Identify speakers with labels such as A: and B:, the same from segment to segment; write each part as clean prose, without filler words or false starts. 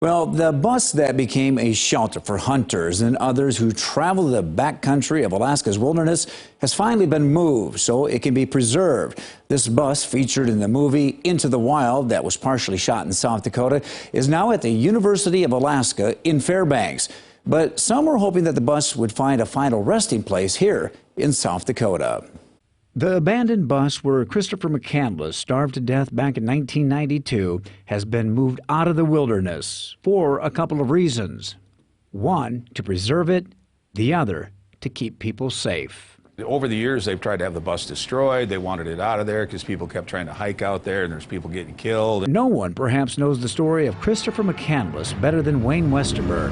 A: Well, the bus that became a shelter for hunters and others who travel the backcountry of Alaska's wilderness has finally been moved so it can be preserved. This bus, featured in the movie Into the Wild that was partially shot in South Dakota, is now at the University of Alaska in Fairbanks. But some were hoping that the bus would find a final resting place here in South Dakota. The abandoned bus where Christopher McCandless starved to death back in 1992 has been moved out of the wilderness for a couple of reasons. One, to preserve it, the other, to keep people safe.
B: Over the years, they've tried to have the bus destroyed. They wanted it out of there because people kept trying to hike out there and there's people getting killed.
A: No one perhaps knows the story of Christopher McCandless better than Wayne Westerberg.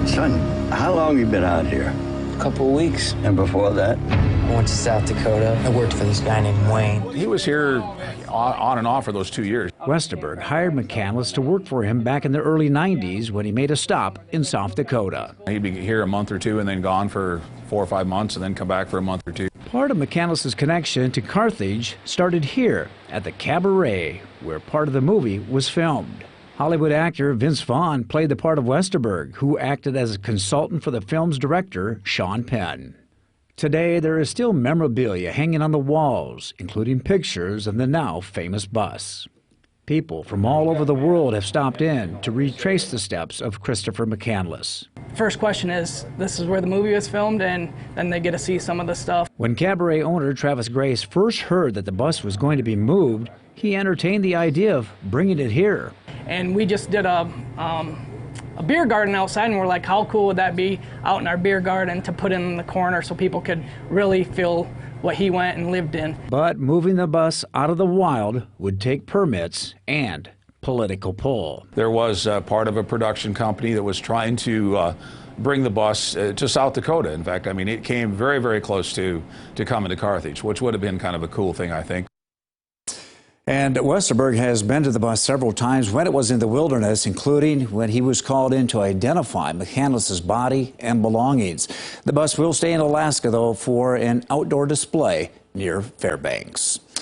C: Son, how long you been out here?
D: A couple of weeks.
C: And before that?
D: I went to South Dakota. I worked for this guy named Wayne.
B: He was here on and off for those 2 years.
A: Westerberg hired McCandless to work for him back in the early 90s when he made a stop in South Dakota.
B: He'd be here a month or two and then gone for 4 or 5 months and then come back for a month or two.
A: Part of McCandless's connection to Carthage started here at the Cabaret, where part of the movie was filmed. Hollywood actor Vince Vaughn played the part of Westerberg, who acted as a consultant for the film's director, Sean Penn. Today, there is still memorabilia hanging on the walls, including pictures of the now famous bus. People from all over the world have stopped in to retrace the steps of Christopher McCandless.
E: First question is, this is where the movie was filmed, and then they get to see some of the stuff.
A: When Cabaret owner Travis Grace first heard that the bus was going to be moved, he entertained the idea of bringing it here.
E: And we just did a beer garden outside, and we're like, how cool would that be out in our beer garden to put in the corner so people could really feel what he went and lived in.
A: But moving the bus out of the wild would take permits and political pull.
B: There was part of a production company that was trying to bring the bus to South Dakota. In fact, I mean, it came very, very close to coming to Carthage, which would have been kind of a cool thing, I think.
A: And Westerberg has been to the bus several times when it was in the wilderness, including when he was called in to identify McCandless's body and belongings. The bus will stay in Alaska, though, for an outdoor display near Fairbanks.